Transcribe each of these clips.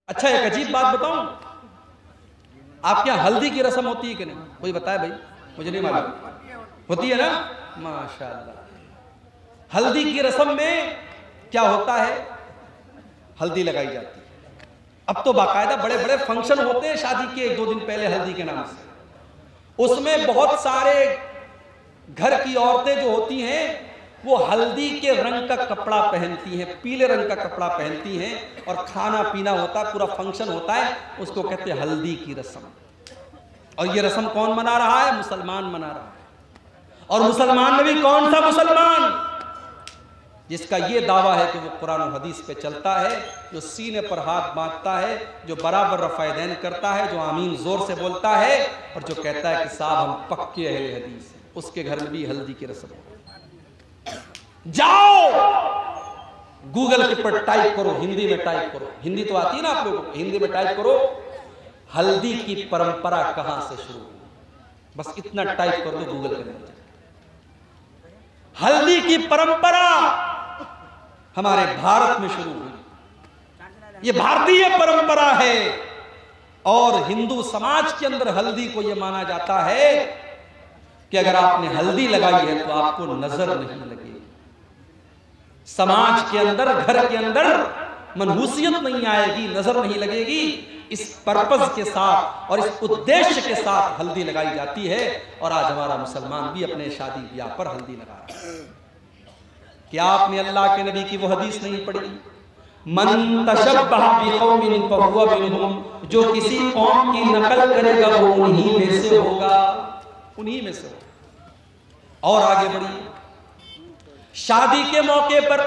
اچھا ایک عجیب بات بتاؤں، آپ کے یہاں ہلدی کی رسم ہوتی ہے کہ نہیں؟ کوئی بتائے بھائی، مجھے نہیں معلوم۔ ہوتی ہے نا؟ ماشاءاللہ۔ ہلدی کی رسم میں کیا ہوتا ہے؟ ہلدی لگائی جاتی ہے۔ اب تو باقاعدہ بڑے بڑے فنکشن ہوتے ہیں شادی کے 1-2 دن پہلے ہلدی کے نام سے۔ اس میں بہت سارے گھر کی عورتیں جو ہوتی ہیں وہ ہلدی کے رنگ کا کپڑا پہنتی ہیں، پیلے رنگ کا کپڑا پہنتی ہیں، اور کھانا پینا ہوتا ہے، پورا فنکشن ہوتا ہے، اس کو کہتے ہیں ہلدی کی رسم۔ اور یہ رسم کون منا رہا ہے؟ مسلمان منا رہا ہے۔ اور مسلمان میں بھی کون سا مسلمان؟ جس کا یہ دعویٰ ہے کہ وہ قرآن و حدیث پہ چلتا ہے، جو سینے پر ہاتھ باندھتا ہے، جو برابر رفع دین کرتا ہے، جو آمین زور سے بولتا ہے، اور جو کہتا ہے کہ صاحب ہم پکے اہل حدیث ہیں، اس کے گھر میں بھی ہلدی کی رسم ہے۔ جاؤ گوگل کے پر ٹائپ کرو، ہندی میں ٹائپ کرو، ہندی تو آتی ہے نا آپ لوگوں کو، ہندی میں ٹائپ کرو ہلدی کی پرمپرا کہاں سے شروع ہوئی، بس اتنا ٹائپ کر دو گوگل کے اندر۔ ہلدی کی پرمپرا ہمارے بھارت میں شروع ہوئی، یہ بھارتی پرمپرا ہے، اور ہندو سماج کے اندر ہلدی کو یہ مانا جاتا ہے کہ اگر آپ نے ہلدی لگائی ہے تو آپ کو نظر نہیں لگے گی، سماج کے اندر، گھر کے اندر منحوسیت نہیں آئے گی، نظر نہیں لگے گی۔ اس پرپز کے ساتھ اور اس ادیش کے ساتھ ہلدی لگائی جاتی ہے، اور آج ہمارا مسلمان بھی اپنے شادی بیاہ پر ہلدی لگا رہا ہے۔ کیا آپ نے اللہ کے نبی کی وہ حدیث نہیں پڑھی؟ من تشبہ بقوم فہو منہم، جو کسی قوم کی نقل کرے گا وہ انہی میں سے ہوگا، انہی میں سے ہوگا۔ اور آگے بڑھیے، شادی کے موقع پر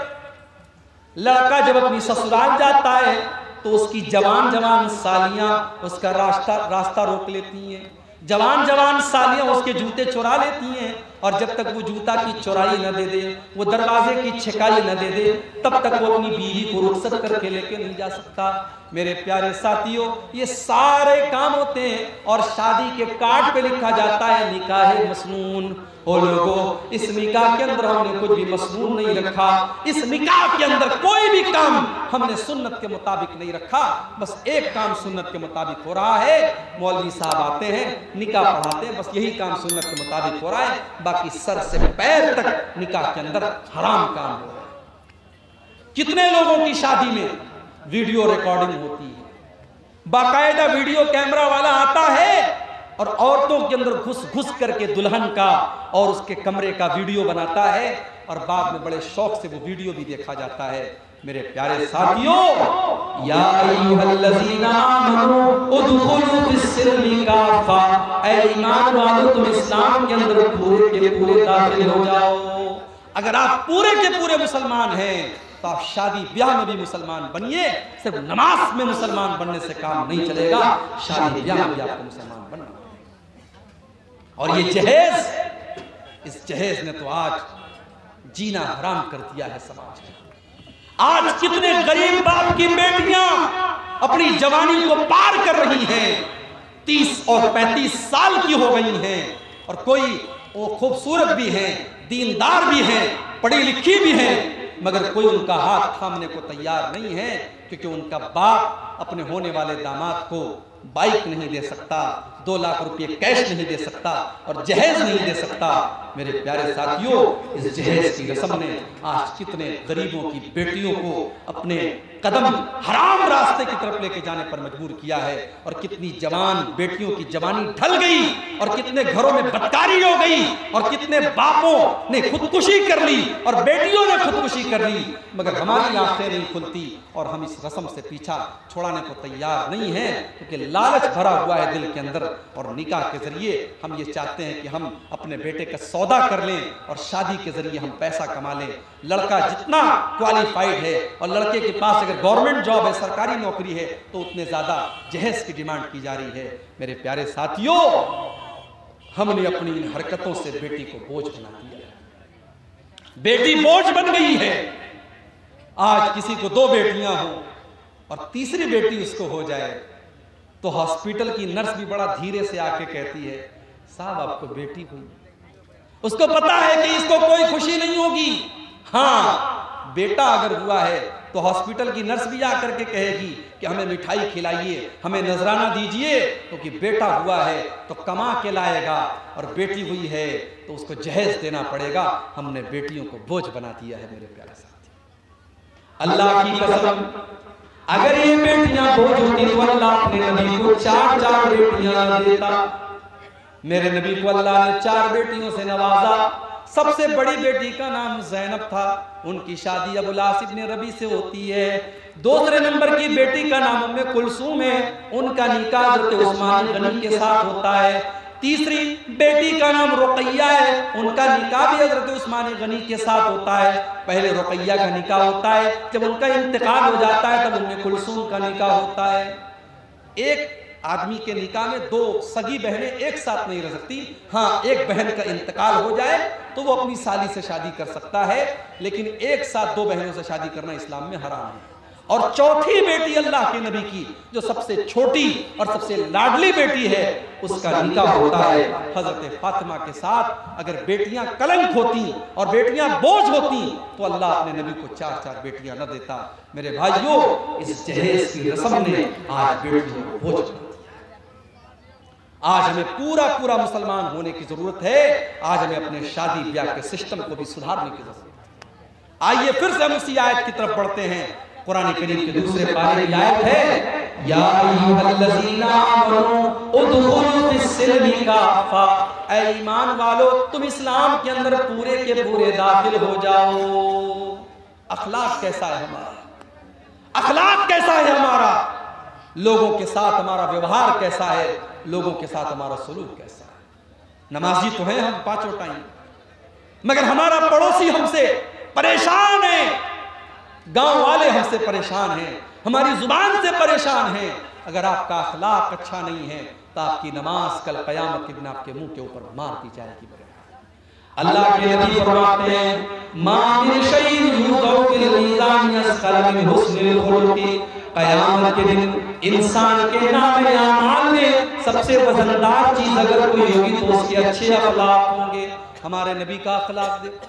لڑکا جب اپنی سسرال جاتا ہے تو اس کی جوان جوان سالیاں اس کا راستہ روک لیتی ہیں، جوان جوان سالیاں اس کے جوتے چرا لیتی ہیں، اور جب تک وہ جوتا کی چورائی نہ دے دے، وہ دروازے کی چھکائی نہ دے دے، تب تک وہ اپنی بیوی کو رخصت کر کے لے کے نہیں جا سکتا۔ میرے پیارے ساتھیوں، یہ سارے کام ہوتے ہیں، اور شادی کے کارڈ پہ لکھا جاتا ہے نکاح مسنون۔ او لوگوں، اس نکاح کے اندر ہم نے کچھ بھی مسنون نہیں رکھا، اس نکاح کے اندر کوئی بھی کام ہم نے سنت کے مطابق نہیں رکھا، بس ایک کام سنت کے مطابق ہو رہا ہے، مولوی صاحب آتے ہیں نکاح پڑھاتے ہیں، بس یہی کام سنت کے مطابق ہو رہا ہے، باقی سر سے پیر تک نکاح کے اندر حرام کام ہو رہا ہے۔ کتنے لوگوں کی شادی میں ویڈیو ریکارڈنگ ہوتی ہے، باقاعدہ ویڈیو کیمرہ والا آتا ہے اور عورتوں کے اندر گھس کر کے دلہن کا اور اس کے کمرے کا ویڈیو بناتا ہے، اور بعد میں بڑے شوق سے وہ ویڈیو بھی دیکھا جاتا ہے۔ میرے پیارے ساتھیوں، یا ایھا الذین آمنوا ادخلوا فی السلم کافہ، اے ایمان والو تم اسلام کے اندر پورے کے پورے داخل ہو جاؤ۔ اگر آپ پورے کے پورے مسلمان ہیں تو آپ شادی بیاہ میں بھی مسلمان بنیے، صرف نماز میں مسلمان بننے سے کام نہیں چلے گا، شادی بیاہ میں بھی آپ کو مسلمان بننا۔ اور یہ جہیز، اس جہیز نے تو آج جینا حرام کر دیا ہے سماج میں۔ آج کتنے غریب باپ کی بیٹیاں اپنی جوانی کو پار کر رہی ہیں، 30 اور 35 سال کی ہو گئی ہیں، اور کوئی وہ خوبصورت بھی ہیں، دیندار بھی ہیں، پڑھی لکھی بھی ہیں، مگر کوئی ان کا ہاتھ تھامنے کو تیار نہیں ہے، کیونکہ ان کا باپ اپنے ہونے والے داماد کو بائک نہیں دے سکتا، 2 لاکھ روپے کیش نہیں دے سکتا، اور جہیز نہیں دے سکتا۔ میرے پیارے ساتھیوں، اس جہیز کی رسم نے آج کتنے غریبوں کی بیٹیوں کو اپنے قدم حرام راستے کی طرف لے کے جانے پر مجبور کیا ہے، اور کتنی جوان بیٹیوں کی جوانی ڈھل گئی، اور کتنے گھروں میں بدکاری ہو گئی، اور کتنے باپوں نے خودکشی کر لی اور بیٹیوں نے خودکشی کر لی، مگر ہماری آنکھیں نہیں کھلتی، اور ہم اس رسم سے پیچھا چھوڑانے کو تیار نہیں ہیں، کیونکہ لالچ بھرا ہوا ہے دل کے اندر، اور نکاح کے ذریعے ہم یہ چاہتے ہیں کہ ہم اپنے بیٹے کا سودا کر لیں، اور شادی کے ذریعے ہم پیسہ کما لیں۔ لڑکا جتنا کوالیفائیڈ ہے، اور لڑکے کے پاس اگر گورنمنٹ جاب ہے، سرکاری نوکری ہے، تو اتنے زیادہ جہیز کی ڈیمانڈ کی جا رہی ہے۔ میرے پیارے ساتھیوں، ہم نے اپنی ان حرکتوں سے بیٹی کو بوجھ بنا دیا، بیٹی بوجھ بن گئی ہے۔ آج کسی کو 2 بیٹیاں ہوں اور تیسری بیٹی اس کو ہو جائے تو ہاسپٹل کی نرس بھی بڑا دھیرے سے آ کے کہتی ہے صاحب آپ کو بیٹی ہوئی، اس کو پتا ہے کہ اس کو کوئی خوشی نہیں ہوگی۔ ہاں بیٹا اگر ہوا ہے تو ہاسپٹل کی نرس بھی آ کر کے کہے گی کہ ہمیں مٹھائی کھلائیے، ہمیں نذرانہ دیجئے، کیونکہ بیٹا ہوا ہے تو کما کے لائے گا، اور بیٹی ہوئی ہے تو اس کو جہیز دینا پڑے گا۔ ہم نے بیٹیوں کو بوجھ بنا دیا ہے میرے پیارے ساتھی۔ اللہ کی قسم اگر یہ بیٹیاں بوجھ ہوتی تو اللہ اپنے نبی کو 4 بیٹیاں نہ دیتا۔ میرے نبی کو اللہ نے 4 بیٹیوں سے نوازا۔ سب سے بڑی بیٹی کا نام زینب تھا، ان کی شادی ابو العاص ابن ربیع سے ہوتی ہے۔ دوسرے نمبر کی بیٹی کا نام ام کلثوم ہے، ان کا نکاح حضرت عثمان غنی کے ساتھ ہوتا ہے۔ تیسری بیٹی کا نام رقیہ ہے، ان کا نکاح بھی حضرت عثمان غنی کے ساتھ ہوتا ہے۔ پہلے رقیہ کا نکاح ہوتا ہے، جب ان کا انتقال ہو جاتا ہے تب ام کلثوم کا نکاح ہوتا ہے۔ ایک آدمی کے نکاح میں 2 سگی بہنیں ایک ساتھ نہیں رہ سکتی۔ ہاں، ایک بہن کا انتقال ہو جائے تو وہ اپنی سالی سے شادی کر سکتا ہے، لیکن ایک ساتھ 2 بہنوں سے شادی کرنا اسلام میں حرام ہے۔ اور چوتھی بیٹی اللہ کے نبی کی جو سب سے چھوٹی اور سب سے لاڈلی بیٹی ہے، اس کا نکاح ہوتا ہے حضرت فاطمہ کے ساتھ۔ اگر بیٹیاں کلنک ہوتی اور بیٹیاں بوجھ ہوتی تو اللہ اپنے نبی کو 4 بیٹیاں نہ دیتا۔ میرے بھائیوں، اس جہیز کی رسم نے آج بیٹیوں کو بوجھ بنا دیا۔ آج ہمیں پورا مسلمان ہونے کی ضرورت ہے۔ آج ہمیں اپنے شادی بیاہ کے سسٹم کو بھی سدھارنے کی ضرورت ہے۔ آئیے پھر سے ہم اسی آیت کی طرف بڑھتے ہیں۔ قرآن کریم کے دوسرے پارے کی آیت ہے، یا ایھا الذین آمنوا ادخلوا فی السلم کافہ، اے ایمان والو تم اسلام کے اندر پورے کے پورے داخل ہو جاؤ۔ اخلاق کیسا ہے ہمارا؟ اخلاق کیسا ہے ہمارا؟ لوگوں کے ساتھ ہمارا ویوہار کیسا ہے؟ لوگوں کے ساتھ ہمارا سلوک کیسا ہے؟ نمازی تو ہیں ہم 5 ٹائم، مگر ہمارا پڑوسی ہم سے پریشان ہے، گاؤں والے ہم سے پریشان ہیں، ہماری زبان سے پریشان ہیں۔ اگر آپ کا اخلاق اچھا نہیں ہے تو آپ کی نماز کل قیامت کے دن آپ کے منہ کے اوپر مار دی جائے گی۔ اللہ کے نبی فرماتے ہیں، ما من شیء یوضع فی المیزان اثقل من حسن الخلق، قیامت کے دن انسان کے نام اعمال میں سب سے وزندار چیز اگر کوئی ہوگی تو اس کے اچھے اخلاق ہوں گے۔ ہمارے نبی کا اخلاق دیکھو،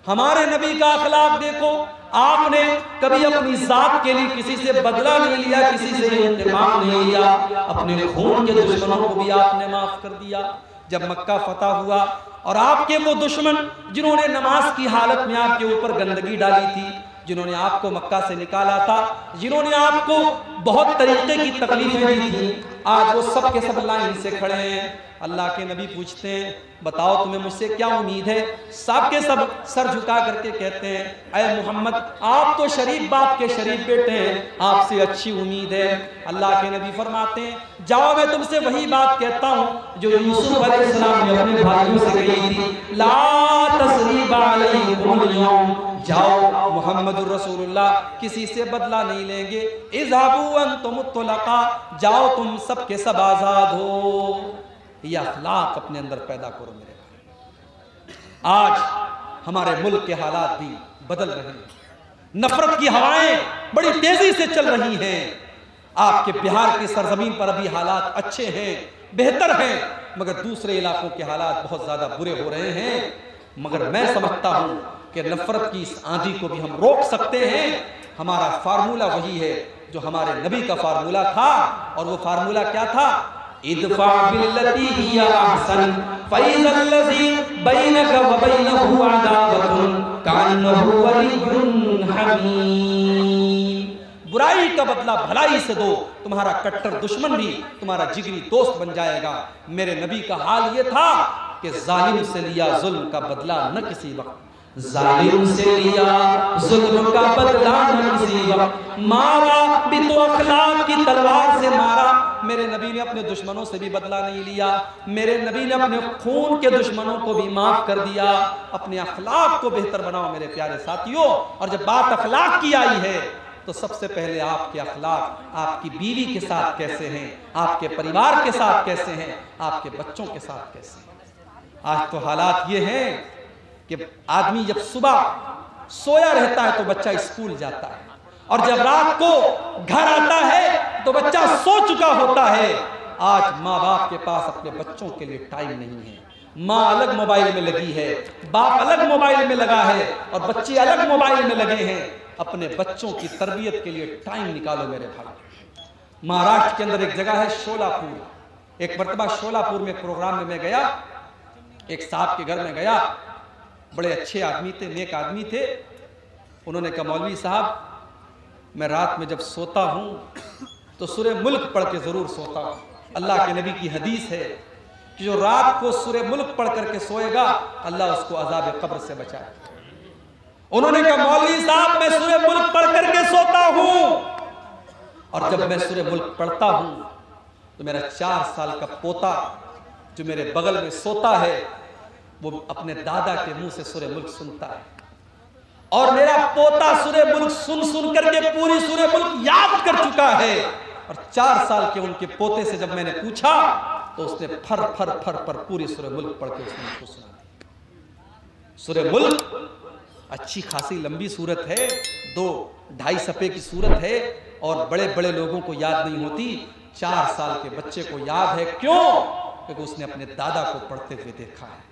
ہمارے نبی کا اخلاق دیکھو۔ آپ نے کبھی اپنی ذات کے لیے کسی سے بدلہ نہیں لیا، کسی سے انتقام نہیں لیا، اپنے خون کے دشمنوں کو بھی آپ نے معاف کر دیا۔ جب مکہ فتح ہوا اور آپ کے وہ دشمن جنہوں نے نماز کی حالت میں آپ کے اوپر گندگی ڈالی تھی، جنہوں نے آپ کو مکہ سے نکالا تھا، جنہوں نے آپ کو بہت طریقے کی تکلیفیں دی تھی، آج وہ سب کے سب لائن سے کھڑے ہیں۔ اللہ کے نبی پوچھتے ہیں، بتاؤ تمہیں مجھ سے کیا امید ہے؟ سب کے سب سر جھکا کر کے کہتے ہیں، اے محمد آپ تو شریف باپ کے شریف بیٹے ہیں، آپ سے اچھی امید ہے۔ اللہ کے نبی فرماتے ہیں، جاؤ میں تم سے وہی بات کہتا ہوں جو یوسف علیہ السلام نے اپنے بھائیوں سے کہی تھی، لا تثریب علیکم اليوم، جاؤ محمد الرسول اللہ کسی سے بدلہ نہیں لیں گے، اذهبوا انتم الطلقاء، جاؤ تم سب کے سب آزاد ہو۔ یہ اخلاق اپنے اندر پیدا کرو میرے بھائی۔ آج ہمارے ملک کے حالات بھی بدل رہے ہیں، نفرت کی ہوائیں بڑی تیزی سے چل رہی ہیں۔ آپ کے بہار کی سرزمین پر ابھی حالات اچھے ہیں، بہتر ہیں، مگر دوسرے علاقوں کے حالات بہت زیادہ برے ہو رہے ہیں۔ مگر میں سمجھتا ہوں کہ نفرت کی اس آندھی کو بھی ہم روک سکتے ہیں۔ ہمارا فارمولہ وہی ہے جو ہمارے نبی کا فارمولہ تھا، اور وہ فارمولہ کیا تھا؟ ادفع باللتی ہی احسن فاذا الذی بینک وبینہ عداوۃ کانہ ولی حمیم، برائی کا بدلہ بھلائی سے دو، تمہارا کٹر دشمن بھی تمہارا جگری دوست بن جائے گا۔ میرے نبی کا حال یہ تھا کہ ظالم سے لیا ظلم کا بدلہ نہ کسی وقت، ظالم سے لیا ظلم کا بدلہ نہ کسی وقت، مارا بھی تو اخلاق کی تلوار سے مارا۔ میرے نبی نے اپنے دشمنوں سے بھی بدلہ نہیں لیا، میرے نبی نے اپنے خون کے دشمنوں کو بھی معاف کر دیا۔ اپنے اخلاق کو بہتر بناؤ میرے پیارے ساتھیوں۔ اور جب بات اخلاق کی آئی ہے تو سب سے پہلے آپ کے اخلاق آپ کی بیوی کے ساتھ کیسے ہیں، آپ کے پریوار کے ساتھ کیسے ہیں، آپ کے بچوں کے ساتھ کیسے ہیں۔ آج تو حالات یہ ہیں کہ آدمی جب صبح سویا رہتا ہے تو بچہ اسکول جاتا ہے، اور جب رات کو گھر آتا ہے تو بچہ سو چکا ہوتا ہے۔ آج ماں باپ کے پاس اپنے بچوں کے لیے ٹائم نہیں ہے، ماں الگ موبائل میں لگی ہے، باپ الگ موبائل میں لگا ہے، اور بچے الگ موبائل میں لگے ہیں۔ اپنے بچوں کی تربیت کے لیے ٹائم نکالو میرے بھائی۔ مہاراشٹر کے اندر ایک جگہ ہے شولاپور، ایک مرتبہ شولاپور میں پروگرام میں گیا، ایک صاحب کے گھر میں گیا، بڑے اچھے آدمی تھے، نیک آدمی تھے۔ انہوں نے کہا مولوی صاحب میں رات میں جب سوتا ہوں تو سورہ ملک پڑھ کے ضرور سوتا ہوں۔ اللہ کے نبی کی حدیث ہے کہ جو رات کو سورہ ملک پڑھ کر کے سوئے گا اللہ اس کو عذاب قبر سے بچائے۔ انہوں نے کہا مولوی صاحب میں سورہ ملک پڑھ کر کے سوتا ہوں، اور جب میں سورہ ملک پڑھتا ہوں تو میرا 4 سال کا پوتا جو میرے بغل میں سوتا ہے وہ اپنے دادا کے منہ سے سورہ ملک سنتا ہے، اور میرا پوتا سورہ ملک سن کر کے پوری سورہ ملک یاد کر چکا ہے۔ اور 4 سال کے ان کے پوتے سے جب میں نے پوچھا تو اس نے پھر پر پوری سورہ ملک پڑھ کے اس نے مجھ کو سنا دی۔ سورہ ملک اچھی خاصی لمبی سورت ہے، 2-2.5 صفحے کی سورت ہے، اور بڑے بڑے لوگوں کو یاد نہیں ہوتی، 4 سال کے بچے کو یاد ہے۔ کیوں؟ کیونکہ اس نے اپنے دادا کو پڑھتے ہوئے دیکھا ہے۔